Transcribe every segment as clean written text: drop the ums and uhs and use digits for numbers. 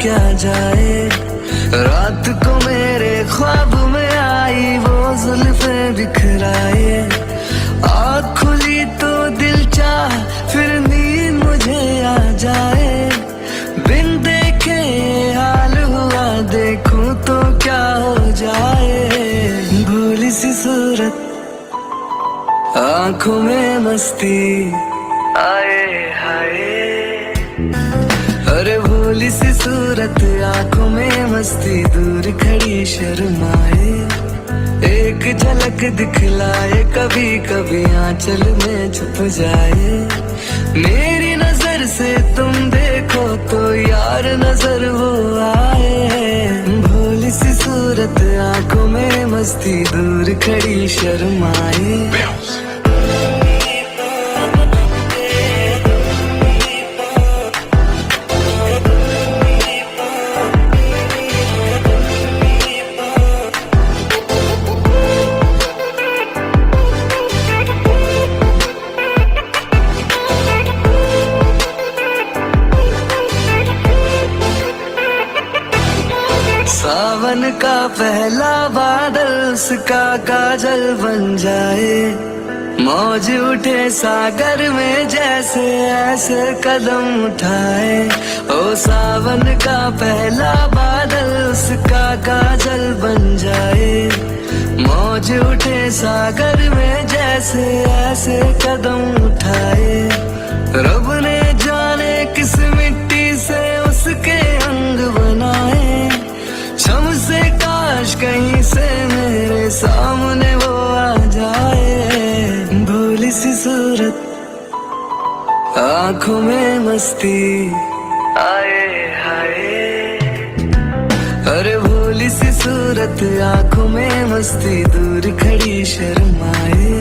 क्या जाए। रात को मेरे ख्वाब में आई वो जुल्फे बिखराए। आँख खुली तो दिल चाह फिर नींद मुझे आ जाए। बिन देखे हाल हुआ देखूं तो क्या हो जाए। भोली सी सूरत आँखों में मस्ती आए हाय। अरे भोली सी सूरत आँखों में मस्ती दूर खड़ी शर्माए। एक झलक दिखलाए कभी कभी आंचल में छुप जाए। मेरी नजर से तुम देखो तो यार नजर वो आए। भोली सी सूरत आँखों में मस्ती दूर खड़ी शर्माए। सावन का पहला बादल उसका काजल बन जाए। मौज उठे सागर में जैसे ऐसे कदम उठाए। ओ सावन का पहला बादल उसका काजल बन जाए। मौज उठे सागर में जैसे ऐसे कदम उठाए। रब ने जाने किस मिट्टी से उसके अंग बनाए। शम से काश कहीं से मेरे सामने वो आ जाए। भोली सी सूरत आँखों में मस्ती आए हाय। अरे भोली सी सूरत आँखों में मस्ती दूर खड़ी शर्माए।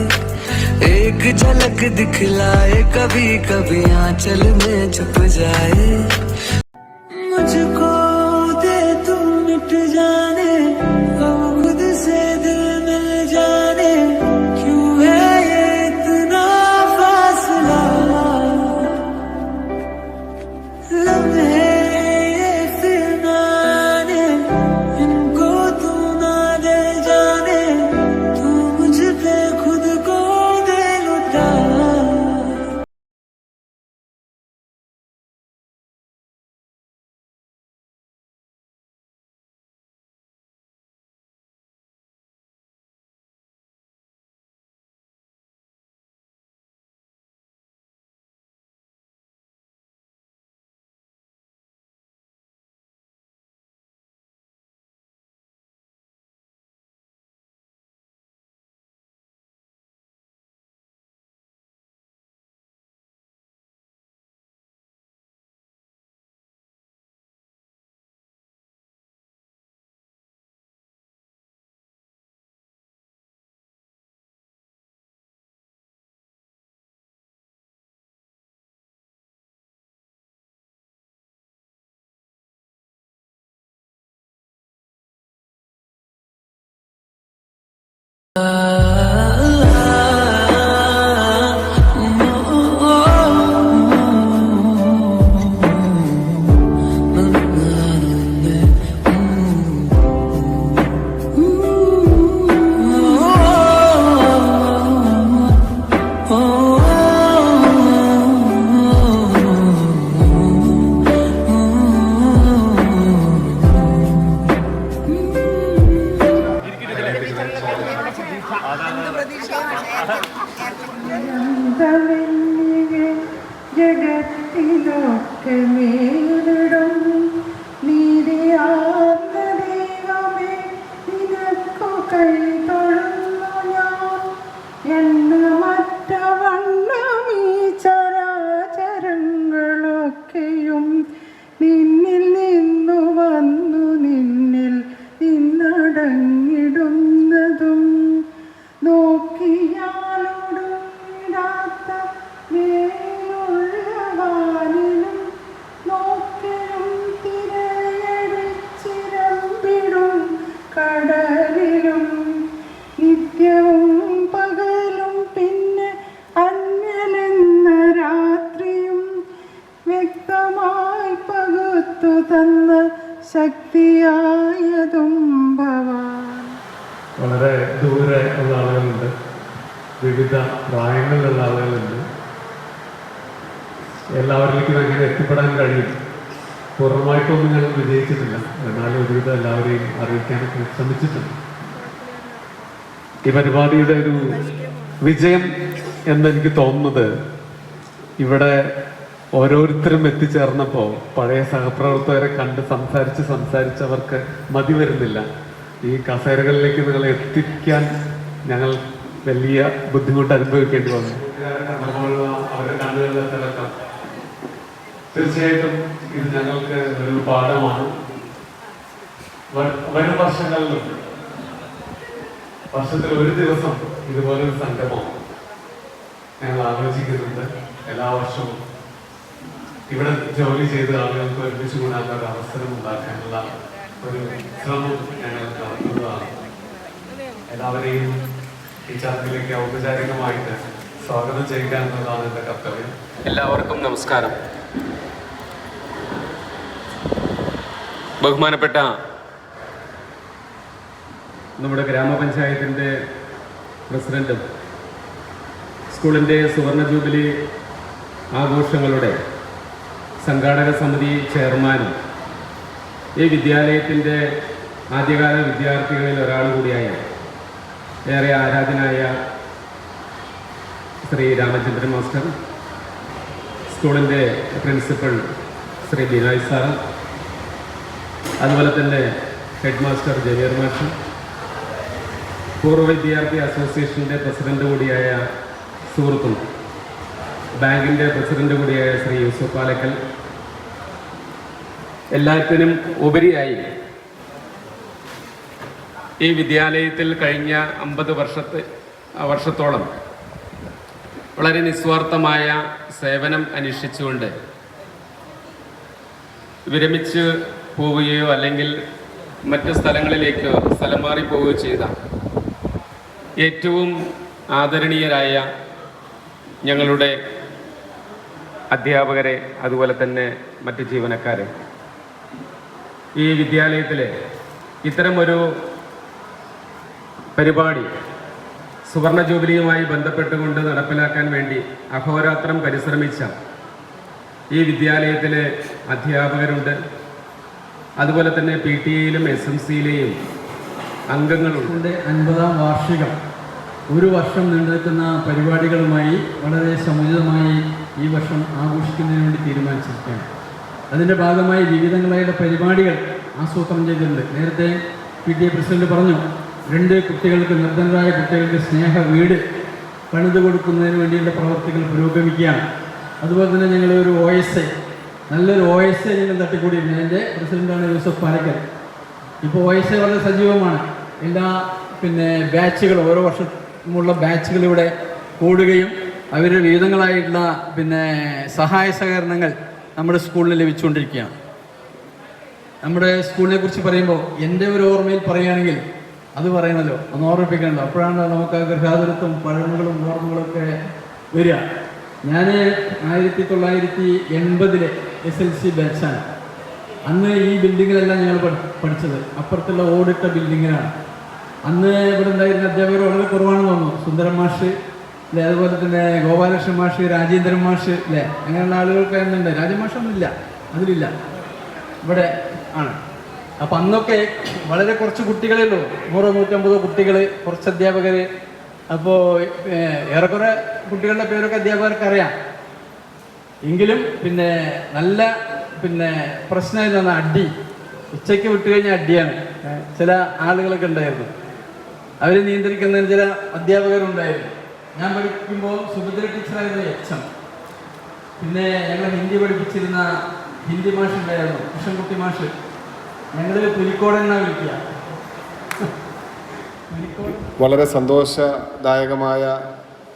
एक झलक दिखलाए कभी कभी आंचल में छुप जाए। मुझको दे तू मिट जाने हम खुद से दिल मिल जाने। क्यों है ये इतना फासला लम्हे ये फिर ना आने। इनको तू ना दे जाने तू मुझ पे खुद को दे लुटा। ജഗത്തിലൊക്കെ മേലിടും നീതിയാർന്ന ദൈവമേ നിനക്കു കൈ തൊഴുന്നു ഞാൻ. എണ്ണമറ്റ വണ്ണം ഈ ചരാചരങ്ങളൊക്കെയും നിന്നിൽ നിന്നു വന്നു നിന്നിൽ നിന്നടങ്ങിടുന്നതും നോക്കിയാലൊടുങ്ങിടാത്ത മേലുള്ളവാനിലും നോക്കിയും തിരയടിച്ചിരമ്പിടും കടലിലും നിത്യവും പകലും പിന്നെ അന്യലെന്ന രാത്രിയും വ്യക്തമായി പകുത്ത കാത്തു തന്ന ശക്തിയായതും ഭവാൻ. വളരെ ദൂരെ ഉള്ള ആളുകളുണ്ട്, വിവിധ പ്രായങ്ങളിലുള്ള ആളുകളുണ്ട്. എല്ലാവരിലേക്കും എങ്ങനെ എത്തിപ്പെടാൻ കഴിയും? പൂർണ്ണമായിട്ടൊന്നും ഞങ്ങൾ വിജയിച്ചിട്ടില്ല, എന്നാലും ഒരുവിധം എല്ലാവരെയും അറിയിക്കാനൊക്കെ ശ്രമിച്ചിട്ടുണ്ട്. ഈ പരിപാടിയുടെ ഒരു വിജയം എന്നെനിക്ക് തോന്നുന്നത് ഇവിടെ ഓരോരുത്തരും എത്തിച്ചേർന്നപ്പോൾ പഴയ സഹപ്രവർത്തകരെ കണ്ട് സംസാരിച്ചവർക്ക് മതി വരുന്നില്ല. ഈ കസേരകളിലേക്ക് നിങ്ങളെ എത്തിക്കാൻ ഞങ്ങൾ വലിയ ബുദ്ധിമുട്ട് അനുഭവിക്കേണ്ടി വന്നു. അവരുടെ കണ്ണുകളിലെ തിളക്കം തീർച്ചയായിട്ടും ഇത് ഞങ്ങൾക്ക് ഒരു പാഠമാണ്. വരും വർഷങ്ങളിലും വർഷത്തിൽ ഒരു ദിവസം ഇതുപോലൊരു സംഗമം ഞങ്ങൾ ആലോചിക്കുന്നുണ്ട്. എല്ലാ വർഷവും ഇവിടെ ജോലി ചെയ്ത ആളുകൾക്ക് ഒരുമിച്ച് കൂടാനുള്ള ഒരു അവസരം ഉണ്ടാക്കാനുള്ള ഒരു ശ്രമം ഞങ്ങൾ നടത്തുന്നതാണ്. എല്ലാവരെയും ഈ ചടങ്ങിലേക്ക് ഔപചാരികമായിട്ട് സ്വാഗതം ചെയ്യുക എന്നതാണ് എൻ്റെ കർത്തവ്യം. എല്ലാവർക്കും നമസ്കാരം. ബഹുമാനപ്പെട്ട നമ്മുടെ ഗ്രാമപഞ്ചായത്തിൻ്റെ പ്രസിഡന്റും സ്കൂളിൻ്റെ സുവർണ ജൂബിലി ആഘോഷങ്ങളുടെ സംഘാടക സമിതി ചെയർമാനും ഈ വിദ്യാലയത്തിൻ്റെ ആദ്യകാല വിദ്യാർത്ഥികളിൽ ഒരാൾ കൂടിയായ ഏറെ ആരാധനായ ശ്രീ രാമചന്ദ്രൻ മാസ്റ്റർ, സ്കൂളിൻ്റെ പ്രിൻസിപ്പൽ ശ്രീ ബിനോയ് സാർ, അതുപോലെ തന്നെ ഹെഡ് മാസ്റ്റർ ജവീർ മാസ്റ്റർ, പൂർവ്വ വിദ്യാർത്ഥി അസോസിയേഷൻ്റെ പ്രസിഡന്റ് കൂടിയായ സുഹൃത്തും ബാങ്കിൻ്റെ പ്രസിഡന്റ് കൂടിയായ ശ്രീ യൂസുഫ് പാലക്കൽ, എല്ലാത്തിനും ഉപരിയായി ഈ വിദ്യാലയത്തിൽ കഴിഞ്ഞ 50 വർഷത്തോളം വളരെ നിസ്വാർത്ഥമായ സേവനം അനുഷ്ഠിച്ചുകൊണ്ട് വിരമിച്ച് പോവുകയോ അല്ലെങ്കിൽ മറ്റ് സ്ഥലങ്ങളിലേക്ക് സ്ഥലം മാറി പോവുകയോ ചെയ്ത ഏറ്റവും ആദരണീയരായ ഞങ്ങളുടെ അധ്യാപകരെ, അതുപോലെ തന്നെ മറ്റ് ജീവനക്കാരെ, ഈ വിദ്യാലയത്തിലെ ഇത്തരമൊരു പരിപാടി സുവർണ ജൂബിലിയുമായി ബന്ധപ്പെട്ടുകൊണ്ട് നടപ്പിലാക്കാൻ വേണ്ടി അഹോരാത്രം പരിശ്രമിച്ച ഈ വിദ്യാലയത്തിലെ അധ്യാപകരുണ്ട്. അതുപോലെ തന്നെ PTA-യിലും SMC-യിലെയും അംഗങ്ങളുണ്ട്. 50ാം വാർഷികം ഒരു വർഷം നീണ്ടുനിൽക്കുന്ന പരിപാടികളുമായി വളരെ സമുചിതമായി ഈ വർഷം ആഘോഷിക്കുന്നതിന് വേണ്ടി തീരുമാനിച്ചിരിക്കുകയാണ്. അതിൻ്റെ ഭാഗമായി വിവിധങ്ങളായ പരിപാടികൾ ആസൂത്രണം ചെയ്തിട്ടുണ്ട്. നേരത്തെ PTA പ്രസിഡന്റ് പറഞ്ഞു, 2 കുട്ടികൾക്ക്, നിർധനരായ കുട്ടികൾക്ക് സ്നേഹ വീട് പണിത് കൊടുക്കുന്നതിന് വേണ്ടിയുള്ള പ്രവർത്തികൾ പുരോഗമിക്കുകയാണ്. അതുപോലെ തന്നെ ഞങ്ങളൊരു OSA, നല്ലൊരു OSA ഞങ്ങൾ തട്ടിക്കൂടിയിരുന്നു. അതിൻ്റെ പ്രസിഡന്റാണ് യൂസഫ് പാലക്കൽ. ഇപ്പോൾ OSA വളരെ സജീവമാണ്. എല്ലാ ബാച്ചുകൾ, ഓരോ വർഷമുള്ള ബാച്ചുകൾ ഇവിടെ കൂടുകയും അവരുടെ വിവിധങ്ങളായിട്ടുള്ള സഹായ സഹകരണങ്ങൾ നമ്മുടെ സ്കൂളിൽ ലഭിച്ചുകൊണ്ടിരിക്കുകയാണ്. നമ്മുടെ സ്കൂളിനെ കുറിച്ച് പറയുമ്പോൾ എൻ്റെ ഒരു ഓർമ്മയിൽ പറയുകയാണെങ്കിൽ അത് പറയണമല്ലോ, ഒന്ന് ഓർമ്മിപ്പിക്കണമല്ലോ. അപ്പോഴാണ് നമുക്ക് ഗൃഹാതുരത്വം പഴമകളും ഓർമ്മകളൊക്കെ വരിക. ഞാൻ 1980 SLC ബാച്ചാണ്. അന്ന് ഈ ബിൽഡിങ്ങിലെല്ലാം ഞങ്ങൾ പഠിച്ചത്. അപ്പുറത്തുള്ള ഓടിട്ട ബിൽഡിങ്ങിലാണ്. അന്ന് ഇവിടെ ഉണ്ടായിരുന്ന അധ്യാപകർ വളരെ കുറവാണെന്ന് തോന്നുന്നു. സുന്ദരൻ മാഷ് അല്ലേ, അതുപോലെ തന്നെ ഗോപാലകൃഷ്ണൻ മാഷ്, രാജേന്ദ്രൻ മാഷ് അല്ലേ, അങ്ങനെയുള്ള ആളുകൾക്ക് എന്നുണ്ട്. രാജമാഷൊന്നുമില്ല, അതിലില്ല, ഇവിടെ ആണ്. അപ്പം അന്നൊക്കെ വളരെ കുറച്ച് കുട്ടികളേ ഉള്ളൂ, 100-150 കുട്ടികൾ, കുറച്ച് അധ്യാപകർ. അപ്പോൾ ഏറെക്കുറെ കുട്ടികളുടെ പേരൊക്കെ അധ്യാപകർക്ക് അറിയാം. എങ്കിലും നല്ല പ്രശ്നമായിരുന്നു അടി. ഉച്ചയ്ക്ക് വിട്ടു കഴിഞ്ഞാൽ അടിയാണ്. ചില ആളുകളൊക്കെ ഉണ്ടായിരുന്നു, അവർ നിയന്ത്രിക്കുന്നതിന് ചില അധ്യാപകരുണ്ടായിരുന്നു. ഞാൻ പഠിക്കുമ്പോൾ സുഭദ്ര ടീച്ചറായിരുന്നു HM. ഞങ്ങൾ ഹിന്ദി പഠിപ്പിച്ചിരുന്ന ഹിന്ദി മാഷ് ഉണ്ടായിരുന്നു, കൃഷ്ണൻകുട്ടി മാഷ്. ഞങ്ങൾ പുലിക്കോട് എന്നാണ് വിളിക്കുക. വളരെ സന്തോഷദായകമായ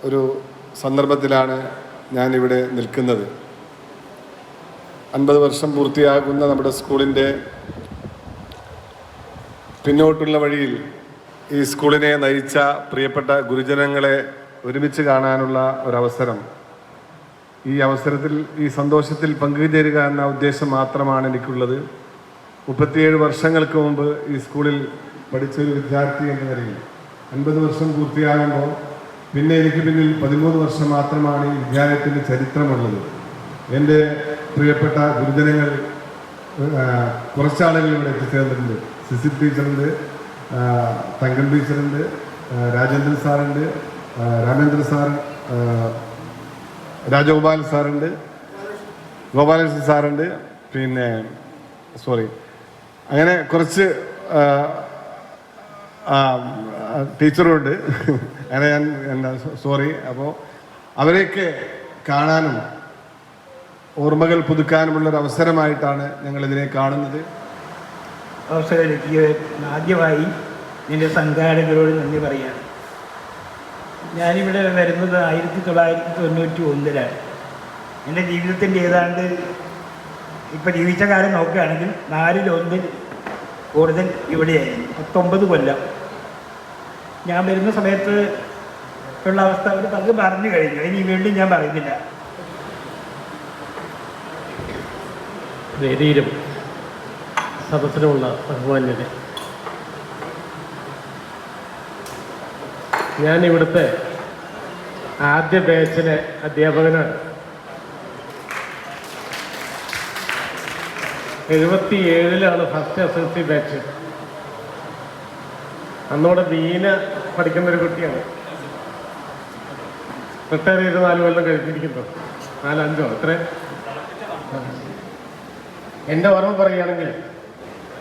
ഒരു സന്ദർഭത്തിലാണ് ഞാനിവിടെ നിൽക്കുന്നത്. 50 വർഷം പൂർത്തിയാകുന്ന നമ്മുടെ സ്കൂളിൻ്റെ പിന്നോട്ടുള്ള വഴിയിൽ ഈ സ്കൂളിനെ നയിച്ച പ്രിയപ്പെട്ട ഗുരുജനങ്ങളെ ഒരുമിച്ച് കാണാനുള്ള ഒരവസരം ഈ അവസരത്തിൽ ഈ സന്തോഷത്തിൽ പങ്കുചേരുക എന്ന ഉദ്ദേശം മാത്രമാണ് എനിക്കുള്ളത്. 37 വർഷങ്ങൾക്ക് മുമ്പ് ഈ സ്കൂളിൽ പഠിച്ചൊരു വിദ്യാർത്ഥി എന്ന നിലയിൽ 50 വർഷം പൂർത്തിയാകുമ്പോൾ പിന്നെ എനിക്ക് പിന്നിൽ 13 വർഷം മാത്രമാണ് ഈ വിദ്യാലയത്തിൻ്റെ ചരിത്രമുള്ളത്. എൻ്റെ പ്രിയപ്പെട്ട ഗുരുജനങ്ങൾ കുറച്ചാളുകൾ ഇവിടെ എത്തിച്ചേർന്നിട്ടുണ്ട്. സിസിൽ ടീച്ചറുണ്ട്, തങ്കൻ ടീച്ചറുണ്ട്, രാജേന്ദ്രൻ സാറുണ്ട്, രാമേന്ദ്ര സാർ, രാജഗോപാൽ സാറുണ്ട്, ഗോപാലകൃഷ്ണൻ സാറുണ്ട്, പിന്നെ അങ്ങനെ കുറച്ച് ടീച്ചറുണ്ട്. അങ്ങനെ ഞാൻ അപ്പോൾ അവരെയൊക്കെ കാണാനും ഓർമ്മകൾ പുതുക്കാനുമുള്ളൊരു അവസരമായിട്ടാണ് ഞങ്ങളിതിനെ കാണുന്നത്. അവസരം ലഭിക്കുക ആദ്യമായി എൻ്റെ സംഘാടകരോട് നന്ദി പറയുകയാണ്. ഞാനിവിടെ വരുന്നത് 1991-ലാണ്. എൻ്റെ ജീവിതത്തിൻ്റെ ഏതാണ്ട് ഇപ്പോൾ ജീവിച്ച കാലം നോക്കുകയാണെങ്കിൽ 4/1 കൂടുതൽ ഇവിടെയായിരുന്നു. 19 കൊല്ലം. ഞാൻ വരുന്ന സമയത്ത് ഉള്ള അവസ്ഥ അവർ പങ്ക് പറഞ്ഞു കഴിഞ്ഞു. ഇനി വീണ്ടും ഞാൻ പറയുന്നില്ല. വേദിയിലും സദസ്സിലുമുള്ള ബഹുമാന്യരെ, ഞാനിവിടുത്തെ ആദ്യ ബാച്ചിലെ അധ്യാപകനാണ്. 77-ലാണ് ഫസ്റ്റ് SSLC ബാച്ച്. അന്നോടെ ബീന പഠിക്കുന്നൊരു കുട്ടിയാണ്. റിട്ടയർ ചെയ്ത് 4 കൊല്ലം കഴിഞ്ഞിരിക്കുന്നു. 4-5 അത്ര. എൻ്റെ ഓർമ്മ പറയുകയാണെങ്കിൽ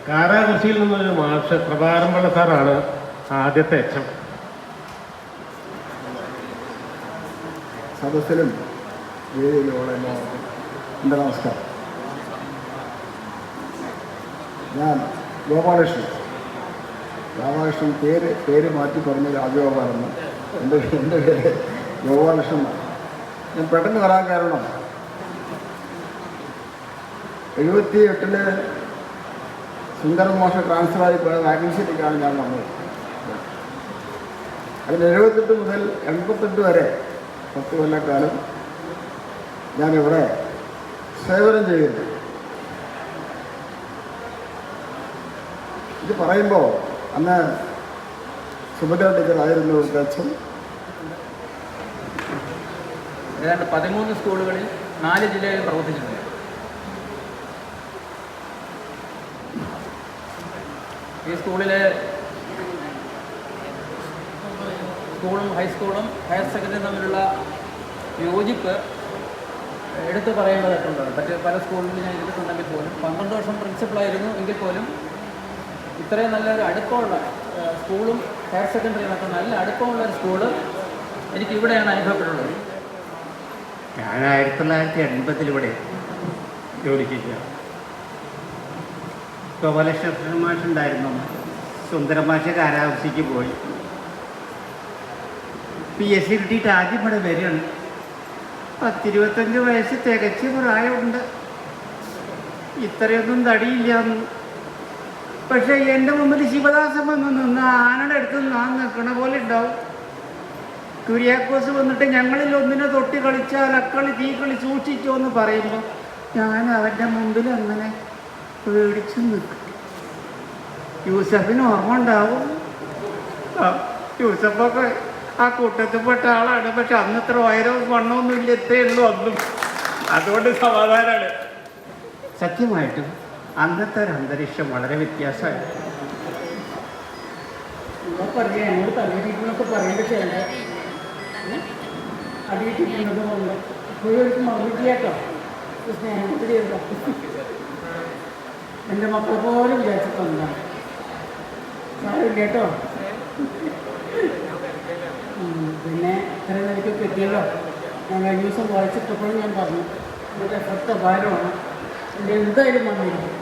കാരാകൃഷിയിൽ നിന്നൊരു മാഷ് പ്രഭാരംപിള്ള സാറാണ് ആദ്യത്തെ HM. സദസ്സിലും വേദിയിലുള്ള എല്ലാവർക്കും എൻ്റെ നമസ്കാരം. ഞാൻ ഗോപാലകൃഷ്ണൻ പേര് മാറ്റി പറഞ്ഞ രാജഗോപാലെന്ന്. എൻ്റെ പേര് ഗോപാലകൃഷ്ണൻ. ഞാൻ പെട്ടെന്ന് വരാൻ കാരണം 78-ല് സുന്ദരൻ മാഷ് ട്രാൻസ്ഫറായി പോയ വാക്കൻസിയിലേക്കാണ് ഞാൻ വന്നത്. അതിൽ 78 മുതൽ 88 വരെ 10 കൊല്ലക്കാലം ഞാനിവിടെ സേവനം ചെയ്യുന്നു. ഇത് പറയുമ്പോൾ അന്ന് സുഭദ്ര ടീച്ചറായിരുന്നു ഉദ്ദേശം. ഏതാണ്ട് 13 സ്കൂളുകളിൽ 4 ജില്ലകളിൽ പ്രവർത്തിച്ചിട്ടുണ്ട്. ഈ സ്കൂളിലെ സ്കൂളും ഹൈസ്കൂളും ഹയർ സെക്കൻഡറിയും തമ്മിലുള്ള യോജിപ്പ് എടുത്തു പറയേണ്ടതായിട്ടുണ്ട്. മറ്റ് പല സ്കൂളിലും ഞാൻ ഇരുന്നിട്ടുണ്ടെങ്കിൽ പോലും 12 വർഷം പ്രിൻസിപ്പളായിരുന്നു എങ്കിൽ പോലും ഇത്രയും നല്ലൊരു അടുപ്പമുള്ള സ്കൂളും ഹയർ സെക്കൻഡറിയുമൊക്കെ നല്ല അടുപ്പമുള്ള ഒരു സ്കൂള് എനിക്ക് ഇവിടെയാണ് അനുഭവപ്പെട്ടുള്ളത്. ഞാൻ 1980 ഇവിടെ ജോലിക്ക് ചെയ്യാം. ഗോപാലകൃഷ്ണൻ മാഷുണ്ടായിരുന്നു. സുന്ദരമാഷ് കാരാവസ്ഥയ്ക്ക് പോയി. PSC കിട്ടിയിട്ട് ആദ്യം ഇവിടെ വരികയാണ്. 10-25 വയസ്സ് തികച്ച് പ്രായമുണ്ട്. ഇത്രയൊന്നും തടിയില്ലാന്ന്. പക്ഷേ എൻ്റെ മുമ്പിൽ ശിവദാസൻ വന്ന് നിന്ന് ആനയുടെ അടുത്ത് ഞാൻ നിൽക്കണ പോലെ ഉണ്ടാവും. കുര്യാക്കോസ് വന്നിട്ട് ഞങ്ങളിൽ ഒന്നിനെ തൊട്ടി കളിച്ചാൽ അക്കളി തീക്കളി സൂക്ഷിച്ചോ എന്ന് പറയുമ്പോൾ ഞാൻ അവൻ്റെ മുമ്പിൽ അങ്ങനെ പേടിച്ചു നിൽക്കും. യൂസഫിന് ഓർമ്മ ഉണ്ടാവും. യൂസഫൊക്കെ ആ കൂട്ടത്തിൽപ്പെട്ട ആളാണ്. പക്ഷെ അന്നത്ര വയറവും വണ്ണമൊന്നും ഇല്ല, ഇത്രയേ ഉള്ളൂ അന്നും. അതുകൊണ്ട് സമാധാനമാണ്. സത്യമായിട്ടും അന്നത്തെ ഒരു അന്തരീക്ഷം വളരെ വ്യത്യാസമായിരുന്നു. പറയാം എന്നോട് തലയിട്ടിരിക്കുന്നൊക്കെ പറയേണ്ട ചെയ്യണ്ട. അടിയിട്ടിരിക്കുന്നത് കൊണ്ട് ഇപ്പോഴും മറന്നിട്ടില്ല കേട്ടോ. സ്നേഹത്തിൽ എൻ്റെ മക്കളെ പോലെ വിചാരിച്ചിട്ടുണ്ടാണ്. സാരമില്ല കേട്ടോ. പിന്നെ ഇത്രയും നിലയ്ക്കൊക്കെ എത്തിയല്ലോ. ഞാൻ കഴിഞ്ഞ ദിവസം വായിച്ചിട്ടപ്പോഴും ഞാൻ പറഞ്ഞു എൻ്റെ എഫർട്ട് അപാരമാണ്. എൻ്റെ എന്തായാലും വന്നിരിക്കും.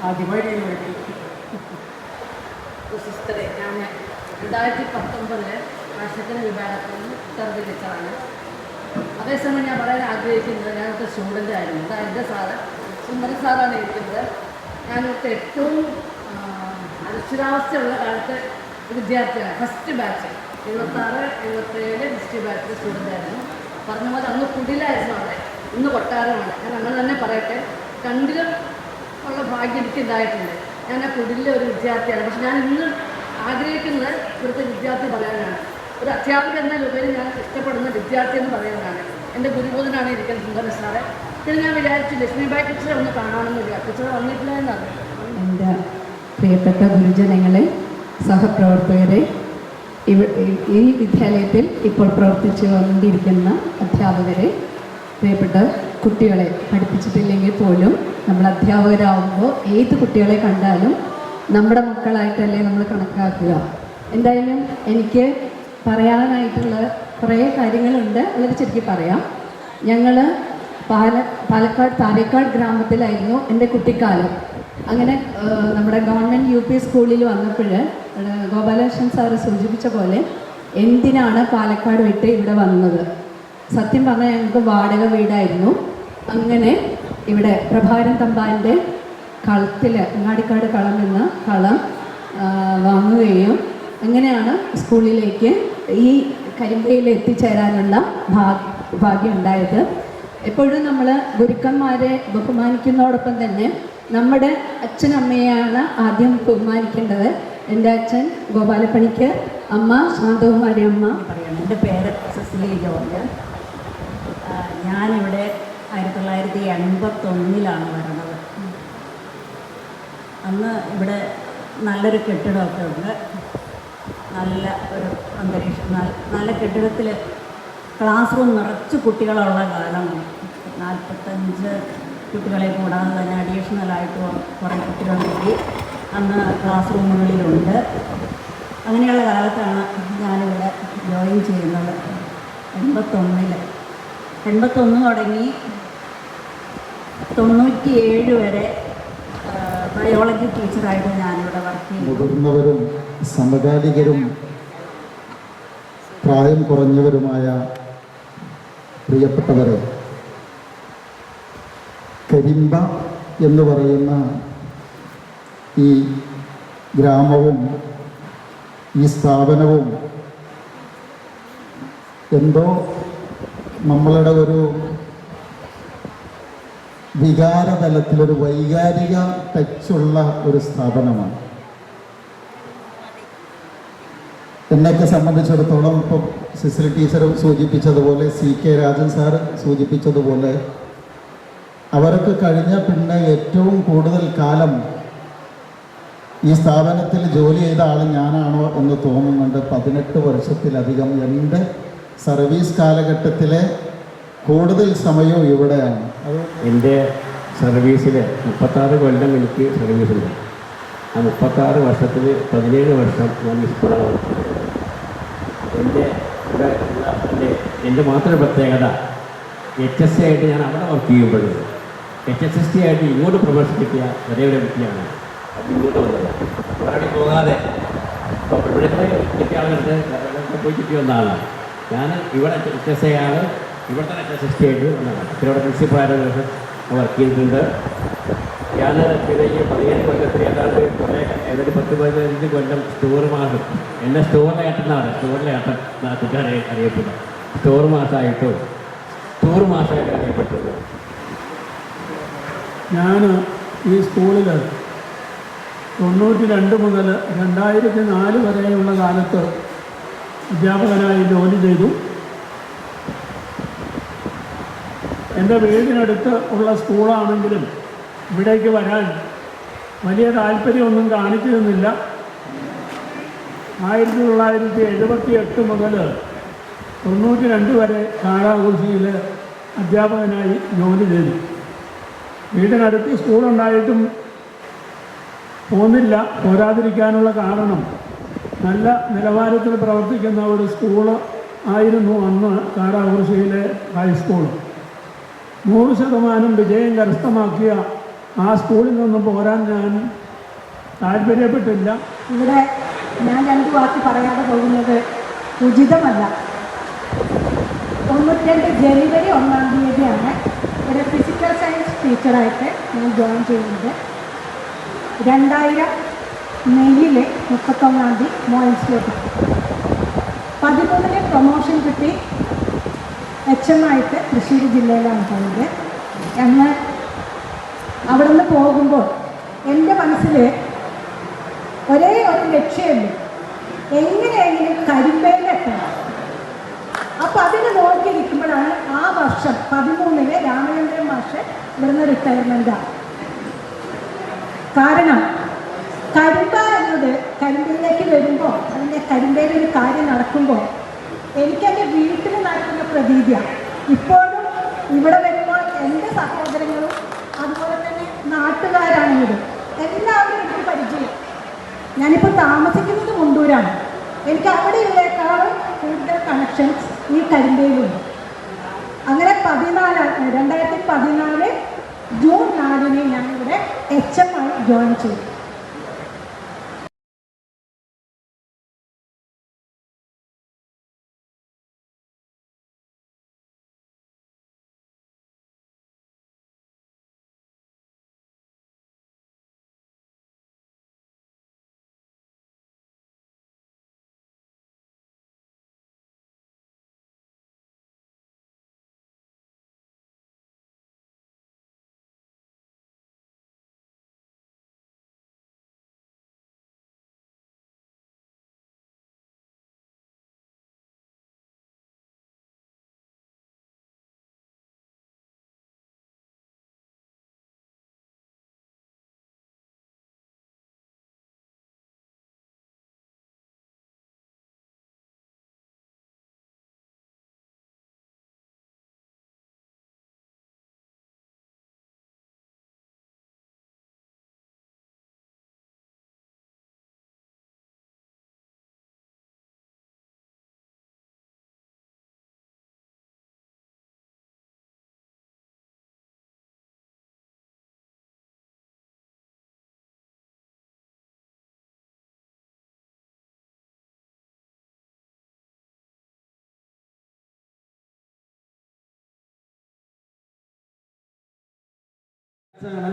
ആദ്യമായിട്ട് ഞാൻ വേണ്ടി സിസ്റ്ററെ, ഞാൻ 2019 ആശുപത്രി വിഭാഗത്തിൽ നിന്ന് തർദ്ദിച്ചാണ്. അതേസമയം ഞാൻ പറയാൻ ആഗ്രഹിക്കുന്നത്, ഞാനൊക്കെ സ്റ്റുഡൻ്റ് ആയിരുന്നു. അതാ എൻ്റെ സാറ് സുന്ദരൻ സാറാണ് ഇരിക്കുന്നത്. ഞാനൊക്കെ ഏറ്റവും അരക്ഷിതാവസ്ഥയുള്ള കാലത്ത് വിദ്യാർത്ഥിയാണ്. ഫസ്റ്റ് ബാച്ച് 76-77 ഫസ്റ്റ് ബാച്ചിലെ സ്റ്റുഡൻ്റ് ആയിരുന്നു. പറഞ്ഞ പോലെ അന്ന് കുടിലായിരുന്നു അവിടെ, ഇന്ന് കൊട്ടാരമാണ്. ഞാൻ അങ്ങനെ തന്നെ പറയട്ടെ, രണ്ടിലും ഉള്ള ഭാഗ്യം എനിക്ക് ഉണ്ടായിട്ടുണ്ട്. ഞാൻ ആ കുടിലെ ഒരു വിദ്യാർത്ഥിയാണ്. പക്ഷെ ഞാൻ ഇന്ന് ആഗ്രഹിക്കുന്നത് ഇവിടുത്തെ വിദ്യാർത്ഥി പറയാനാണ്. ഒരു അധ്യാപകൻ എന്നതിലുപരി ഞാൻ ഇഷ്ടപ്പെടുന്ന വിദ്യാർത്ഥി എന്ന് പറയാനാണ്. എൻ്റെ ഗുരുബോധനാണ് ഇരിക്കുന്നത് സുന്ദരൻ സാറെ. പിന്നെ ഞാൻ വിചാരിച്ചു ലക്ഷ്മിബായി ടീച്ചറെ ഒന്ന് കാണാമെന്ന് വിചാരിച്ചു. ടീച്ചർ വന്നിട്ടില്ല എന്നാണ്. എൻ്റെ പ്രിയപ്പെട്ട ഗുരുജനങ്ങളെ, സഹപ്രവർത്തകരെ, ഈ വിദ്യാലയത്തിൽ ഇപ്പോൾ പ്രവർത്തിച്ചു കൊണ്ടിരിക്കുന്ന അധ്യാപകരെ, പ്രിയപ്പെട്ട കുട്ടികളെ, പഠിപ്പിച്ചിട്ടില്ലെങ്കിൽ പോലും നമ്മൾ അധ്യാപകരാകുമ്പോൾ ഏത് കുട്ടികളെ കണ്ടാലും നമ്മുടെ മക്കളായിട്ടല്ലേ നമ്മൾ കണക്കാക്കുക. എന്തായാലും എനിക്ക് പറയാനായിട്ടുള്ള കുറേ കാര്യങ്ങളുണ്ട്. വളരെ ചുരുക്കി പറയാം. ഞങ്ങൾ പാലക്കാട് താരേക്കാട് ഗ്രാമത്തിലായിരുന്നു എൻ്റെ കുട്ടിക്കാലം. അങ്ങനെ നമ്മുടെ ഗവൺമെൻറ് UP സ്കൂളിൽ വന്നപ്പോൾ ഗോപാലകൃഷ്ണൻ സാറ് സൂചിപ്പിച്ച പോലെ എന്തിനാണ് പാലക്കാട് വിട്ട് ഇവിടെ വന്നത്? സത്യം പറഞ്ഞാൽ ഞങ്ങൾക്ക് വാടക വീടായിരുന്നു. അങ്ങനെ ഇവിടെ പ്രഭാരം തമ്പാൻ്റെ കളത്തിൽ അങ്ങാടിക്കാട് കളം എന്ന കളം വാങ്ങുകയും അങ്ങനെയാണ് സ്കൂളിലേക്ക് ഈ കരിമ്പയിൽ എത്തിച്ചേരാനുള്ള ഭാഗ്യം ഉണ്ടായത്. എപ്പോഴും നമ്മൾ ഗുരുക്കന്മാരെ ബഹുമാനിക്കുന്നതോടൊപ്പം തന്നെ നമ്മുടെ അച്ഛനമ്മയെയാണ് ആദ്യം ബഹുമാനിക്കേണ്ടത്. എൻ്റെ അച്ഛൻ ഗോപാലപ്പണിക്ക്, അമ്മ ശാന്തകുമാരി അമ്മ പറയണം. എൻ്റെ പേര് സിസിലി ജോർജ്. ഞാനിവിടെ 1981 വരണത്. അന്ന് ഇവിടെ നല്ലൊരു കെട്ടിടമൊക്കെ ഉണ്ട്. നല്ല ഒരു അന്തരീക്ഷം, നല്ല കെട്ടിടത്തിൽ ക്ലാസ് റൂം നിറച്ച് കുട്ടികളുള്ള കാലമാണ്. 45 കുട്ടികളെ കൂടാതെ തന്നെ അഡീഷണലായിട്ട് കുറേ കുട്ടികൾ കൂടി അന്ന് ക്ലാസ് റൂമുകളിലുണ്ട്. അങ്ങനെയുള്ള കാലത്താണ് ഞാനിവിടെ ജോയിൻ ചെയ്യുന്നത്. 81 തുടങ്ങി 97 വരെ ബയോളജി ടീച്ചറായിട്ട് ഞാനിവിടെ വർക്ക് ചെയ്തു. മുതിർന്നവരും സമകാലികരും പ്രായം കുറഞ്ഞവരുമായ പ്രിയപ്പെട്ടവരെ, കരിമ്പ എന്ന് പറയുന്ന ഈ ഗ്രാമവും ഈ സ്ഥാപനവും എന്തോ നമ്മളുടെ ഒരു വികാരതലത്തിലൊരു വൈകാരിക ടച്ചുള്ള ഒരു സ്ഥാപനമാണ്. എന്നെയൊക്കെ സംബന്ധിച്ചിടത്തോളം ഇപ്പോൾ സിസിലി ടീച്ചർ സൂചിപ്പിച്ചതുപോലെ, CK രാജൻ സാർ സൂചിപ്പിച്ചതുപോലെ, അവർക്ക് കഴിഞ്ഞ പിന്നെ ഏറ്റവും കൂടുതൽ കാലം ഈ സ്ഥാപനത്തിൽ ജോലി ചെയ്ത ആൾ ഞാനാണോ എന്ന് തോന്നുന്നുണ്ട്. 18 വർഷത്തിലധികം എൻ്റെ സർവീസ് കാലഘട്ടത്തിലെ കൂടുതൽ സമയവും ഇവിടെയാണ്. അത് എൻ്റെ സർവീസിൽ 36 കൊല്ലം എനിക്ക് സർവീസുണ്ട്. ആ 36 വർഷത്തിൽ 17 വർഷം ഞാൻ ഈ സ്കൂളിലാണ്. എൻ്റെ മാത്രം പ്രത്യേകത HSC ആയിട്ട് ഞാൻ അവിടെ വർക്ക് ചെയ്യുമ്പോൾ HSST ആയിട്ട് ഇങ്ങോട്ട് പ്രൊമോഷൻ കിട്ടിയ ഒരേ ഒരു വ്യക്തിയാണ്. അത് ഇങ്ങോട്ട് വന്നത് അവിടെ പോകാതെ ഇവിടുത്തെ കിട്ടിയ ആളുകളുടെ പോയി കിട്ടി വന്ന ആളാണ് ഞാൻ. ഇവിടെ HSA ആണ്, ഇവിടുത്തെ HSST ആയിട്ട് വന്നതാണ്. ഇവിടെ പ്രിൻസിപ്പളായിട്ട് വർക്ക് ചെയ്തിട്ടുണ്ട്. ഞാൻ പിന്നെ ഈ 17 കൊല്ലത്തിൽ ഏതാണ്ട് കുറേ ഏതാണ്ട് 10-15 കൊല്ലം സ്റ്റോർ മാസം എന്നെ സ്റ്റോറിലെ ഏട്ടനാണ്. സ്റ്റോറിലെ ഏട്ടൻ നാട്ടുകാരെ അറിയപ്പെടുന്നത് സ്റ്റോർ മാസമായിട്ടും സ്റ്റോർ മാസമായിട്ട് അറിയപ്പെട്ടത്. ഞാൻ ഈ സ്കൂളിൽ 92 മുതൽ 2004 വരെയുള്ള കാലത്ത് അധ്യാപകനായി ജോലി ചെയ്തു. എൻ്റെ വീടിനടുത്ത് ഉള്ള സ്കൂളാണെങ്കിലും ഇവിടേക്ക് വരാൻ വലിയ താല്പര്യമൊന്നും കാണിച്ചിരുന്നില്ല. 1978 മുതൽ 92 വരെ കാരാകുറിശ്ശിയിൽ അധ്യാപകനായി ജോലി ചെയ്തു. വീടിനടുത്ത് സ്കൂളുണ്ടായിട്ടും പോരാതിരിക്കാനുള്ള കാരണം നല്ല നിലവാരത്തിൽ പ്രവർത്തിക്കുന്ന ഒരു സ്കൂള് ആയിരുന്നു അന്ന് കാരാകുറിശ്ശിയിലെ ഹൈസ്കൂൾ. 100% വിജയം കരസ്ഥമാക്കിയ ആ സ്കൂളിൽ നിന്നും പോരാൻ ഞാൻ താല്പര്യപ്പെട്ടില്ല. ഇവിടെ ഞാൻ 2 വാക്ക് പറയാതെ പോകുന്നത് ഉചിതമല്ല. 92 ജനുവരി 1-ാം തീയതിയാണ് ഇവിടെ ഫിസിക്കൽ സയൻസ് ടീച്ചറായിട്ട് ഞാൻ ജോയിൻ ചെയ്യുന്നത്. 2000 മെയ്യിൽ 31-ാം തീയതി മോയിൻസിലേക്ക് 13-ന് പ്രൊമോഷൻ കിട്ടി. HM ആയിട്ട് തൃശ്ശൂർ ജില്ലയിലാണ് പോയത്. അന്ന് അവിടെ നിന്ന് പോകുമ്പോൾ എൻ്റെ മനസ്സിൽ ഒരേ ഒരു ലക്ഷ്യമുണ്ട്, എങ്ങനെയെങ്കിലും കരിമ്പയിലെത്തണം. അപ്പോൾ അതിന് നോക്കിയിരിക്കുമ്പോഴാണ് ആ വർഷം 2013 രാമചന്ദ്രൻ മാഷ് ഇവിടുന്ന് റിട്ടയർമെൻറ്റാണ്. കാരണം കരിമ്പ എന്നത് കരിമ്പയിലേക്ക് വരുമ്പോൾ, അതിൻ്റെ കരിമ്പയിൽ ഒരു കാര്യം നടക്കുമ്പോൾ എനിക്കെൻ്റെ വീട്ടിൽ നടക്കുന്ന പ്രതീതിയാണ്. ഇപ്പോഴും ഇവിടെ വരുമ്പോൾ എൻ്റെ സഹോദരങ്ങളും അതുപോലെ തന്നെ നാട്ടുകാരാണെങ്കിലും എല്ലാവരും എനിക്ക് പരിചയം. ഞാനിപ്പോൾ താമസിക്കുന്നത് മുണ്ടൂരാണ്. എനിക്ക് അവിടെയുള്ളേക്കാളും കൂടുതൽ കണക്ഷൻസ് ഈ കരിമ്പയിലുണ്ട്. അങ്ങനെ 2014 ജൂൺ 4 ഞാനിവിടെ HM ആയി ജോയിൻ ചെയ്തു.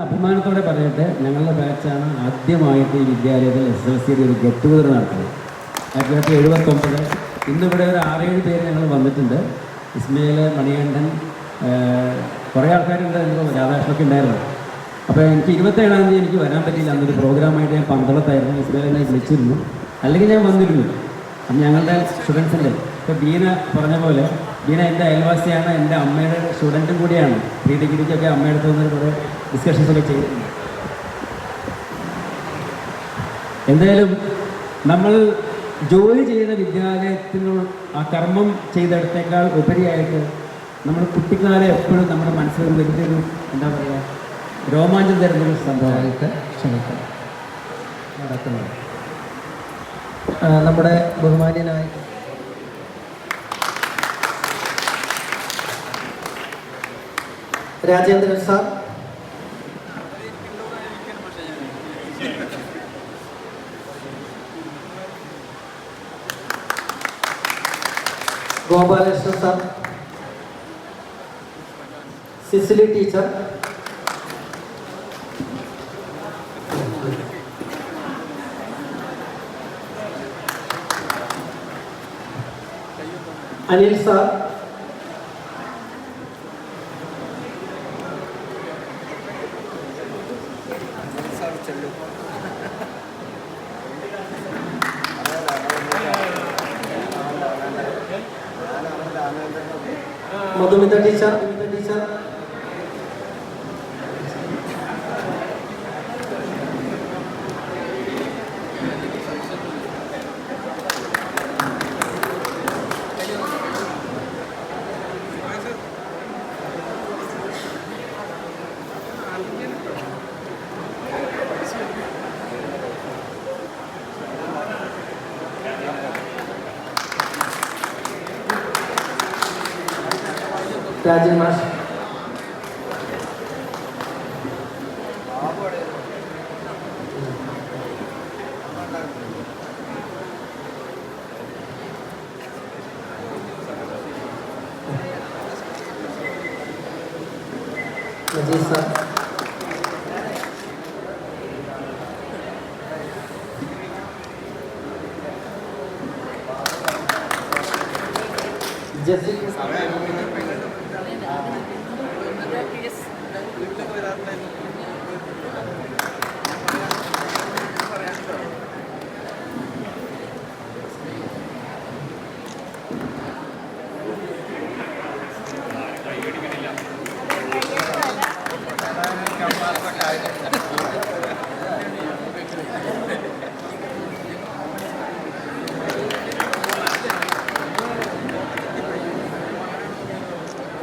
അഭിമാനത്തോടെ പറയട്ടെ, ഞങ്ങളുടെ ബാച്ചാണ് ആദ്യമായിട്ട് ഈ വിദ്യാലയത്തിൽ SSLC ഒരു ഗെറ്റ് ടുഗദർ നടത്തുന്നത്. 1979. ഇന്നിവിടെ ഒരു 6-7 പേര് ഞങ്ങൾ വന്നിട്ടുണ്ട്. ഇസ്മയിൽ, മണികണ്ഠൻ, കുറേ ആൾക്കാരുണ്ട്. എനിക്ക് രാധാകൃഷ്ണനൊക്കെ ഉണ്ടായിരുന്നു. അപ്പോൾ എനിക്ക് 27-ാം തീയതി എനിക്ക് വരാൻ പറ്റിയില്ല. അന്നൊരു പ്രോഗ്രാമായിട്ട് ഞാൻ പന്തളത്തായിരുന്നു. ഇസ്മയിൽ എന്നെ വിളിച്ചിരുന്നു, അല്ലെങ്കിൽ ഞാൻ വന്നിരുന്നു. അപ്പം ഞങ്ങളുടെ സ്റ്റുഡൻസിൻ്റെ ഇപ്പോൾ ബീന പറഞ്ഞ പോലെ, ബീന എൻ്റെ അയൽവാസിയാണ്, എൻ്റെ അമ്മയുടെ സ്റ്റുഡൻറ്റും കൂടിയാണ്. പ്രീ ഡിഗ്രിക്കൊക്കെ അമ്മയെടുത്ത് വന്നൊരു കുറേ ഡിസ്കഷൻസൊക്കെ ചെയ്തിട്ടുണ്ട്. എന്തായാലും നമ്മൾ ജോലി ചെയ്യുന്ന വിദ്യാലയത്തിനുള്ള ആ കർമ്മം ചെയ്തെടുത്തേക്കാൾ ഉപരിയായിട്ട് നമ്മൾ കുട്ടിക്കാലം എപ്പോഴും നമ്മുടെ മനസ്സിലൊരു വലിയൊരു എന്താ പറയുക രോമാഞ്ചം തരുന്നൊരു സംഭവമായിട്ട് ക്ഷണിക്കണം നടക്കുന്നത്. നമ്മുടെ ബഹുമാന്യനായ Rajendran sir, Gopalakrishnan sir, Cecily teacher, Anil sir, Madhumita teacher, Rajan മാഷ്, Najeer sir, Jessie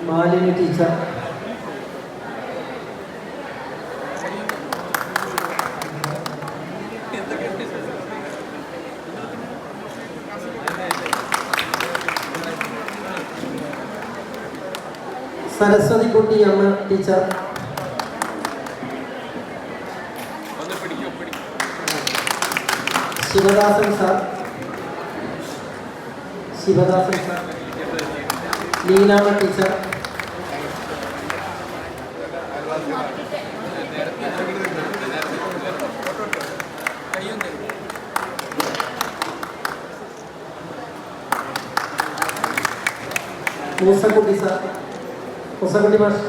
Malini teacher, Saraswathi Kutty Amma teacher, Sivadasan sir, Leenamma teacher, Moosakutty sir, Moosakutty മാഷ്,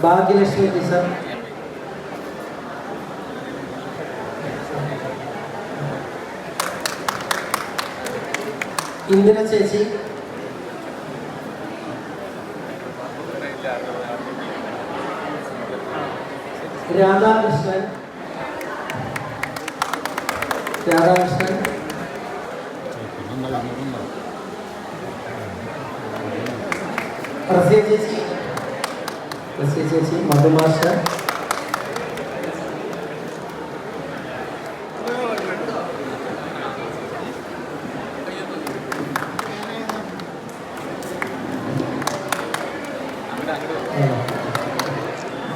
ഭാഗ്യലക്ഷ്മി ടീച്ചർ, ഇന്ദിര ചേച്ചി, രാധാകൃഷ്ണൻ, റസിയ ചേച്ചി, മധുമാസ്റ്റർ,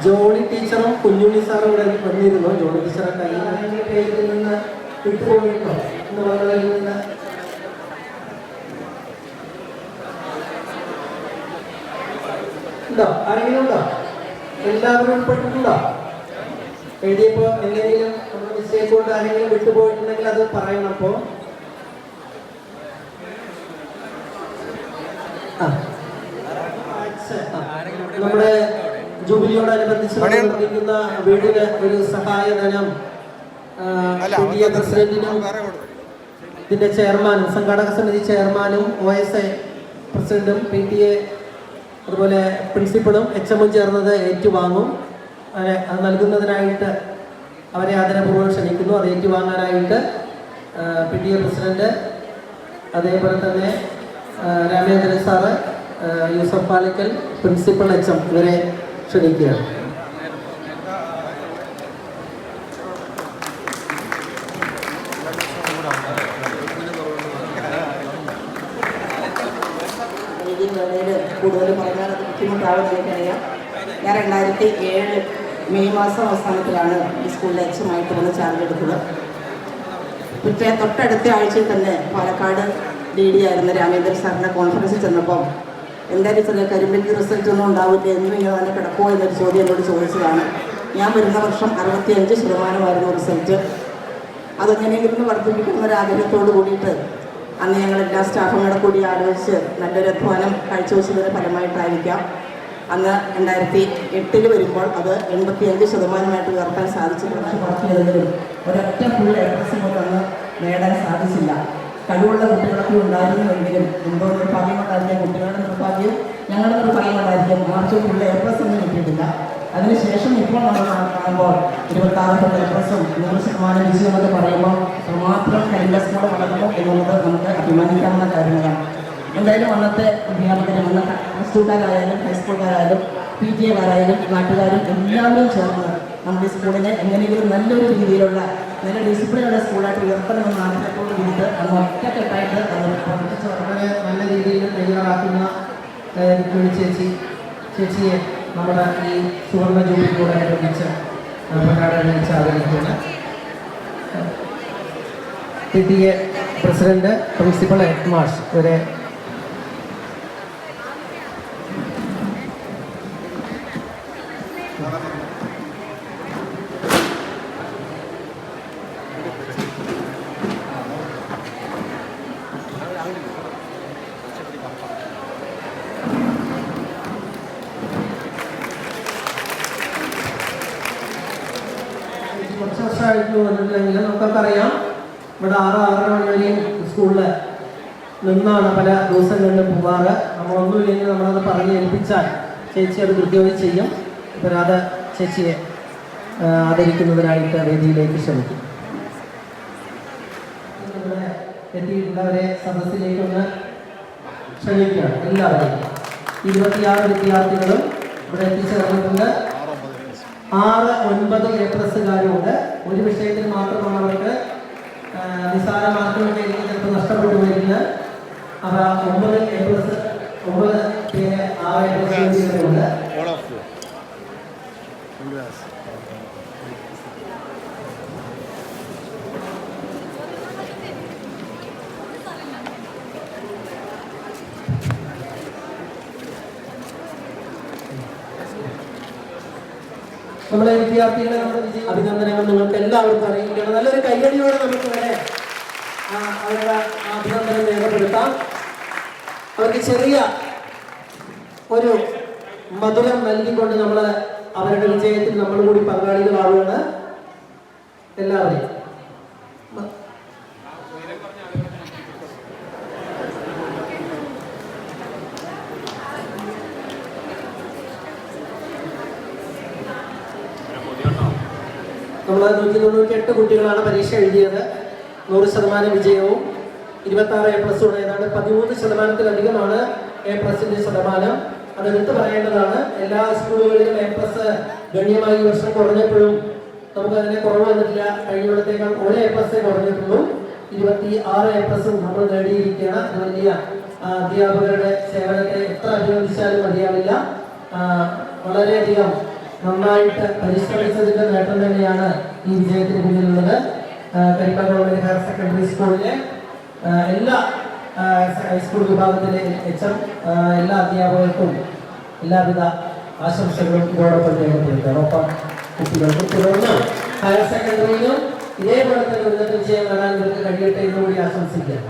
ജോണി ടീച്ചറും കുഞ്ഞുണ്ണി സാറും ഇവിടെ വന്നിരുന്നു. ജോണി ടീച്ചറെ കയ്യിൽ പേജിൽ നിന്ന് വിട്ടുപോയിട്ടോ എന്ന് പറഞ്ഞതിൽ നിന്ന് ഉണ്ടോ? ആരെങ്കിലും ഉണ്ടോ? എല്ലാവരും ഉൾപ്പെട്ടിട്ടുണ്ടോ? എഴുതിയപ്പോൾ എന്തെങ്കിലും മിസ്റ്റേക്ക് കൊണ്ട് ആരെങ്കിലും വിട്ടുപോയിട്ടുണ്ടെങ്കിൽ അത് പറയണം. അപ്പോൾ നമ്മുടെ ജൂബിലിയോടനുബന്ധിച്ച് നിർമ്മിക്കുന്ന വീടിന് ഒരു സഹായധനം പ്രസിഡന്റിനും ഇതിന്റെ ചെയർമാനും സംഘാടക സമിതി ചെയർമാനും OSA പ്രസിഡന്റും PTA അതുപോലെ പ്രിൻസിപ്പളും HM ചേർന്നത് ഏറ്റുവാങ്ങും. അത് നൽകുന്നതിനായിട്ട് അവരെ ആദരപൂർവ്വം ക്ഷണിക്കുന്നു. അത് ഏറ്റുവാങ്ങാനായിട്ട് PTA പ്രസിഡന്റ് അതേപോലെ തന്നെ Ramendran sir, Yusuf Palakkal, principal HM ഇവരെ ക്ഷണിക്കുകയാണ്. കൂടുതൽ പറഞ്ഞാൽ അത് ബുദ്ധിമുട്ടാവുമെന്ന് എനിക്കറിയാം. ഞാൻ 2007 മെയ് മാസം അവസാനത്തിലാണ് ഈ സ്കൂളിലെ HM വന്ന് ചാർജ് എടുത്തത്. തൊട്ടടുത്ത ആഴ്ചയിൽ തന്നെ പാലക്കാട് DD ആയിരുന്ന രാമേന്ദ്രൻ സാറിൻ്റെ കോൺഫറൻസിൽ ചെന്നപ്പോൾ എന്തായാലും ചെറിയ കരിമ്പല്ലി റിസൾട്ട് ഒന്നും ഉണ്ടാവില്ല, എന്നും ഇങ്ങനെ തന്നെ കിടക്കുമോ എന്നൊരു ചോദ്യം എന്നോട് ചോദിച്ചതാണ്. ഞാൻ വരുന്ന വർഷം 65% റിസൾട്ട്. അതെങ്ങനെയെങ്കിലും വർദ്ധിപ്പിക്കുന്ന ഒരാഗ്രഹത്തോട് കൂടിയിട്ട് അന്ന് ഞങ്ങളെല്ലാ സ്റ്റാഫും കൂടെ കൂടി ആലോചിച്ച് നല്ലൊരു അധ്വാനം കാഴ്ചവെച്ചതിൻ്റെ ഫലമായിട്ടായിരിക്കാം അന്ന് 2008 വരുമ്പോൾ അത് 85% ഉയർത്താൻ സാധിച്ചിട്ടുണ്ട്. വർക്ക് ചെയ്തതിലും ഒരൊറ്റ ഫുൾ A+ കൊണ്ടൊന്ന് നേടാൻ സാധിച്ചില്ല. കഴിവുള്ള കുട്ടികളൊക്കെ ഉണ്ടായിരുന്നുവെങ്കിലും എന്തോ നിർഭാഗ്യം കൊണ്ടായിരിക്കും, കുട്ടികളുടെ നിർഭാഗ്യം ഞങ്ങളുടെ നിർഭാഗ്യം കൊണ്ടായിരിക്കും മാർച്ച് ഫുൾ A+ ഒന്നും കിട്ടിയിട്ടില്ല. അതിനുശേഷം ഇപ്പോൾ നമ്മൾ കാണുമ്പോൾ 26 A+ഉം 100% വിജയം എന്നൊക്കെ പറയുമ്പോൾ മാത്രം കരിമ്പസ്കൂടെ വളർന്നു എന്നുള്ളത് നമുക്ക് അഭിമാനിക്കാവുന്ന കാര്യങ്ങളാണ്. എന്തായാലും അന്നത്തെ അധ്യാപകരും അന്നത്തെ പ്ലസ്ടുക്കാരായാലും ഹൈസ്കൂളുകാരായാലും PTA-കാരായാലും നാട്ടുകാരും എല്ലാവരും ചേർന്ന് നമ്മുടെ ഈ സ്കൂളിനെ എങ്ങനെയെങ്കിലും നല്ലൊരു രീതിയിലുള്ള നല്ല ഡിസിപ്ലിനുള്ള സ്കൂളായിട്ട് ഉയർത്തണമെന്ന് ആഗ്രഹത്തോട് കൂടിയിട്ട് അന്ന് ഒറ്റക്കെട്ടായിട്ട് അന്ന് പ്രവർത്തിച്ച് വളരെ നല്ല രീതിയിൽ തയ്യാറാക്കുന്ന ചേച്ചിയെ നമ്മുടെ ഈ സുവർണ്ണ ജൂബിലിയോടനുബന്ധിച്ച് PTA president, principal, head master ഇവരെ കുറച്ച് വർഷമായിട്ട് വന്നിട്ടില്ലെങ്കിൽ നമുക്കൊക്കെ ഇവിടെ 6-6:30 മണി വരെയും സ്കൂളിൽ നിന്നാണ് പല ദിവസങ്ങളിലും പോവാറ്. നമ്മളൊന്നുമില്ലെങ്കിൽ നമ്മളത് പറഞ്ഞ് ഏൽപ്പിച്ചാൽ ചേച്ചി അത് കൃത്യമായി ചെയ്യും. രാധ ചേച്ചിയെ ആദരിക്കുന്നതിനായിട്ട് വേദിയിലേക്ക് ക്ഷണിക്കും. ഇവിടെ എത്തിയിട്ടുള്ളവരെ സദസ്സിലേക്കൊന്ന് ക്ഷണിക്കുകയാണ്. എല്ലാവരെയും 26 വിദ്യാർത്ഥികളും ഇവിടെ എത്തിച്ചേർന്നിട്ടുണ്ട്. 6-9 A+കാരുണ്ട്. ഒരു വിഷയത്തിൽ മാത്രമാണ് അവർക്ക് നിസ്സാര മാർക്കുകളൊക്കെ എനിക്ക് ചിലപ്പോൾ നഷ്ടപ്പെട്ടു വരുന്നത്. അവ 9 A+, 9 പിന്നെ 6 A+, ഉണ്ട്. നമ്മുടെ വിദ്യാർത്ഥികളെ നമ്മുടെ അഭിനന്ദനങ്ങൾ നിങ്ങൾക്ക് എല്ലാവർക്കും അറിയിക്കണം. നല്ലൊരു കയ്യടിയോടെ നമുക്ക് വരെ അവരുടെ അഭിനന്ദനം രേഖപ്പെടുത്താം. അവർക്ക് ചെറിയ ഒരു മധുരം നൽകിക്കൊണ്ട് നമ്മൾ അവരുടെ വിജയത്തിൽ നമ്മൾ കൂടി പങ്കാളികളാവുകയാണ്. എല്ലാവരെയും നമ്മൾ 198 കുട്ടികളാണ് പരീക്ഷ എഴുതിയത്. 100% വിജയവും 26 A+ഉം. ഏതാണ്ട് 13%-ലധികമാണ് A+ന്റെ ശതമാനം. അതെടുത്ത് പറയേണ്ടതാണ്. എല്ലാ സ്കൂളുകളിലും A+ ഗണ്യമായി ഈ വർഷം കുറഞ്ഞപ്പോഴും നമുക്കതിനെ കുറവ് വന്നിട്ടില്ല. കഴിഞ്ഞിടത്തേക്കാൾ 1 A+ കുറഞ്ഞിട്ടുള്ളൂ. 26 A+ഉം നമ്മൾ നേടിയിരിക്കുകയാണ്. വലിയ അധ്യാപകരുടെ സേവനത്തെ എത്ര അഭിനന്ദിച്ചാലും മതിയാവില്ല. വളരെയധികം നന്നായിട്ട് പരിശ്രമിച്ചതിന്റെ നേട്ടം തന്നെയാണ് ഈ വിജയത്തിന് പിന്നിലുള്ളത്. കരിപ്പ ഗവൺമെന്റ് ഹയർ സെക്കൻഡറി സ്കൂളിലെ എല്ലാ ഹൈസ്കൂൾ വിഭാഗത്തിലെ HM എല്ലാ അധ്യാപകർക്കും എല്ലാവിധ ആശംസകളും ഇതോടൊപ്പം രേഖപ്പെടുത്തുകയാണ്. ഒപ്പം കുട്ടികൾക്കും തുടർന്ന് ഹയർ സെക്കൻഡറിയിലും ഇതേപോലെ തന്നെ ഉന്നത വിജയം നേടാൻ ഇവർക്ക് കഴിയട്ടെ എന്നുകൂടി ആശംസിക്കാം.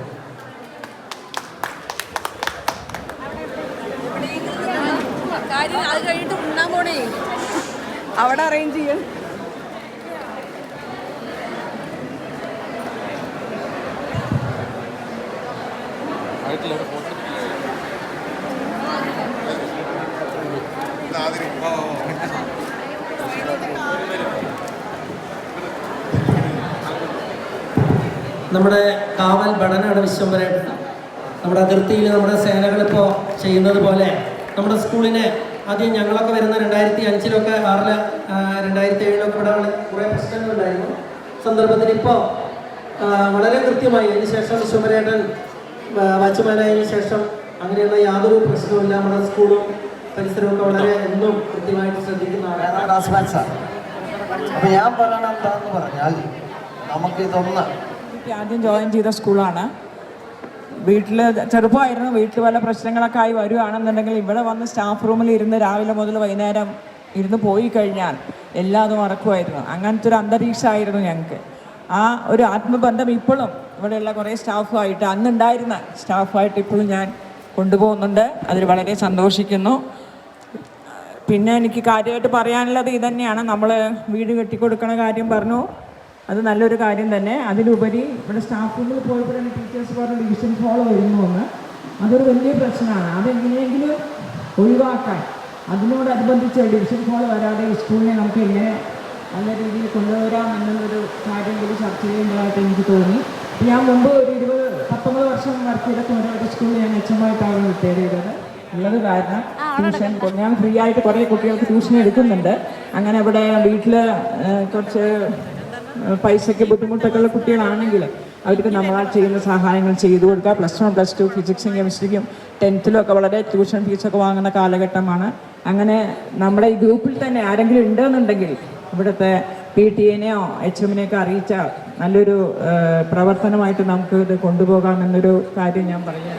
അത് കഴിഞ്ഞിട്ട് ഉണ്ണാൻ പോണേ അവിടെ അറേഞ്ച് ചെയ്യാൻ. നമ്മുടെ കാവൽ ഭടനാണ് വിശ്വംഭരേട്ടൻ. നമ്മുടെ അതിർത്തിയിൽ നമ്മുടെ സേനകളിപ്പോൾ ചെയ്യുന്നത് പോലെ നമ്മുടെ സ്കൂളിനെ ആദ്യം ഞങ്ങളൊക്കെ വരുന്ന 2005-ലൊക്കെ 6-ല് 2007-ലൊക്കെ ഇവിടെ കുറേ പ്രശ്നങ്ങളുണ്ടായിരുന്നു. സന്ദർഭത്തിൽ ഇപ്പോൾ വളരെ കൃത്യമായി അതിനുശേഷം വിശ്വംഭരേട്ടൻ വാച്ച്മാനായതിനു ശേഷം അങ്ങനെയുള്ള യാതൊരു പ്രശ്നവുമില്ല. നമ്മുടെ സ്കൂളും പരിസരമൊക്കെ വളരെ എന്നും കൃത്യമായിട്ട് ശ്രദ്ധിക്കുന്നതാണ്. അപ്പം ഞാൻ പറയണം എന്താണെന്ന് പറഞ്ഞാൽ നമുക്കിതൊന്ന് ആദ്യം ജോയിൻ ചെയ്ത സ്കൂളാണ്. വീട്ടിൽ ചെറുപ്പമായിരുന്നു. വീട്ടിൽ പല പ്രശ്നങ്ങളൊക്കെ ആയി വരുവാണെന്നുണ്ടെങ്കിൽ ഇവിടെ വന്ന് സ്റ്റാഫ് റൂമിൽ ഇരുന്ന് രാവിലെ മുതൽ വൈകുന്നേരം ഇരുന്ന് പോയി കഴിഞ്ഞാൽ എല്ലാതും മറക്കുമായിരുന്നു. അങ്ങനത്തെ ഒരു അന്തരീക്ഷമായിരുന്നു ഞങ്ങൾക്ക്. ആ ഒരു ആത്മബന്ധം ഇപ്പോഴും ഇവിടെയുള്ള കുറേ സ്റ്റാഫുമായിട്ട്, അന്നുണ്ടായിരുന്ന സ്റ്റാഫുമായിട്ട് ഇപ്പോഴും ഞാൻ കൊണ്ടുപോകുന്നുണ്ട്. അതിൽ വളരെ സന്തോഷിക്കുന്നു. പിന്നെ എനിക്ക് കാര്യമായിട്ട് പറയാനുള്ളത് ഇതന്നെയാണ്. നമ്മൾ വീട് കെട്ടിക്കൊടുക്കണ കാര്യം പറഞ്ഞു, അത് നല്ലൊരു കാര്യം തന്നെ. അതിലുപരി ഇവിടെ സ്റ്റാഫ് റൂമിൽ പോയപ്പോൾ തന്നെ ടീച്ചേഴ്സ് പറഞ്ഞ ഡിവിഷൻ ഹാൾ വരുന്നു എന്ന്. അതൊരു വലിയ പ്രശ്നമാണ്. അതെങ്ങനെയെങ്കിലും ഒഴിവാക്കാൻ, അതിനോടനുബന്ധിച്ച് ഡിവിഷൻ ഹാൾ വരാതെ ഈ സ്കൂളിനെ നമുക്ക് എങ്ങനെ നല്ല രീതിയിൽ കൊണ്ടുവരാം എന്നുള്ളൊരു കാര്യം കൂടി ചർച്ച ചെയ്യുന്നതായിട്ട് എനിക്ക് തോന്നി. ഞാൻ മുമ്പ് ഒരു 19 വർഷം വർക്ക് ചെയ്ത ഒരു സ്കൂളിൽ ഞാൻ HM-ആയിട്ടാണ് റിട്ടയർ ചെയ്തത്. ഉള്ളത് കാരണം ട്യൂഷൻ ഞാൻ ഫ്രീ ആയിട്ട് കുറേ കുട്ടികൾക്ക് ട്യൂഷൻ എടുക്കുന്നുണ്ട്. അങ്ങനെ ഇവിടെ വീട്ടിൽ കുറച്ച് പൈസയ്ക്ക് ബുദ്ധിമുട്ടൊക്കെ ഉള്ള കുട്ടികളാണെങ്കിൽ അവർക്ക് നമ്മളാൽ ചെയ്യുന്ന സഹായങ്ങൾ ചെയ്തു കൊടുക്കുക. +1, +2 ഫിസിക്സും കെമിസ്ട്രിക്കും 10th-ലും ഒക്കെ വളരെ ട്യൂഷൻ ഫീസൊക്കെ വാങ്ങുന്ന കാലഘട്ടമാണ്. അങ്ങനെ നമ്മുടെ ഈ ഗ്രൂപ്പിൽ തന്നെ ആരെങ്കിലും ഉണ്ടെന്നുണ്ടെങ്കിൽ ഇവിടുത്തെ PTA-നെയോ HM-നെയൊക്കെ അറിയിച്ചാൽ നല്ലൊരു പ്രവർത്തനമായിട്ട് നമുക്ക് ഇത് കൊണ്ടുപോകാമെന്നൊരു കാര്യം ഞാൻ പറയാം.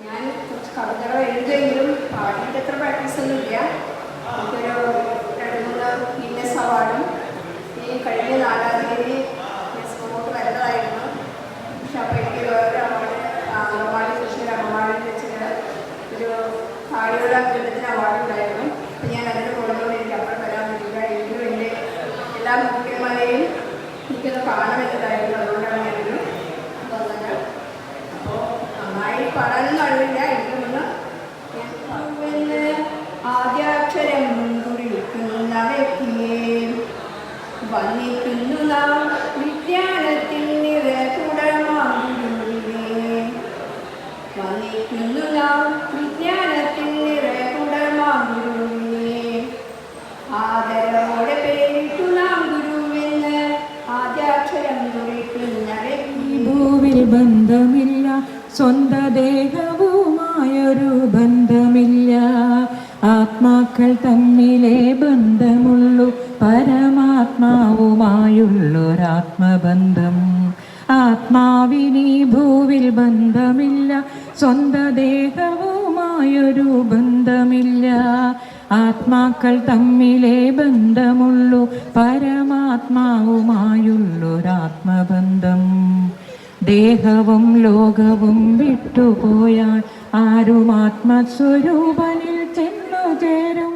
ഞാൻ കുറച്ച് കവിതകൾ എഴുതിയെങ്കിലും പാടിയിട്ട് എത്ര പ്രാക്ടീസ് ഒന്നുമില്ല. എനിക്കൊരു 2-3 ഗിന്നസ് അവാർഡും ഈ കഴിഞ്ഞ 4-ാം തീയതി സ്പോട്ട് വരുന്നതായിരുന്നു. പക്ഷെ അപ്പോൾ എനിക്ക് വേറൊരു അവാർഡ് അമ്മമാടി കൃഷ്ണൻ അമ്മമാടി വെച്ചിട്ട് ഒരു താടിയുടെ ഗണിതത്തിന് അവാർഡ് ഉണ്ടായിരുന്നു. അപ്പോൾ ഞാൻ അതിന് പോകുന്നതുകൊണ്ട് എനിക്ക് അപ്പോൾ വരാൻ പറ്റില്ല. എങ്കിലും എൻ്റെ എല്ലാ മുഖ്യന്മാരെയും എനിക്കത് കാണുമെന്നുണ്ടായിരുന്നു. അതുകൊണ്ടാണ് ഞാനൊരു വന്നത്. അപ്പോൾ നന്നായി പാടാനൊന്നും അറിയില്ല. എനിക്കൊന്ന് ആദ്യാക്ഷരം കുറിക്കുന്ന വ്യക്തിയെ വന്നിക്കുന്നു നാം വിജ്ഞാനത്തിൽ നിറകുടമാകുരുവിനെ. വന്നിക്കുന്നു നാം വിജ്ഞാനത്തിൽ നിറകുടമാകുരുവിനെ. ആദരവോടെ പേരിട്ടു നാം ഗുരുവെന്ന് ആദ്യാക്ഷരം കുറിക്കുന്ന വ്യക്തി. ഭൂവിൽ ബന്ധമില്ല, സ്വന്ത ദേഹവുമായൊരു ബന്ധമില്ല. ആത്മാക്കൾ തമ്മിലേ ബന്ധമുള്ളൂ, പരമാത്മാവുമായുള്ളൊരാത്മബന്ധം. ആത്മാവിനീ ഭൂവിൽ ബന്ധമില്ല, സ്വന്ത ദേഹവുമായൊരു ബന്ധമില്ല. ആത്മാക്കൾ തമ്മിലേ ബന്ധമുള്ളൂ, പരമാത്മാവുമായുള്ളൊരാത്മബന്ധം. ദേഹവും ലോകവും വിട്ടുപോയാൽ ആരും ആത്മസ്വരൂപനിൽ ചെന്നു ചേരും.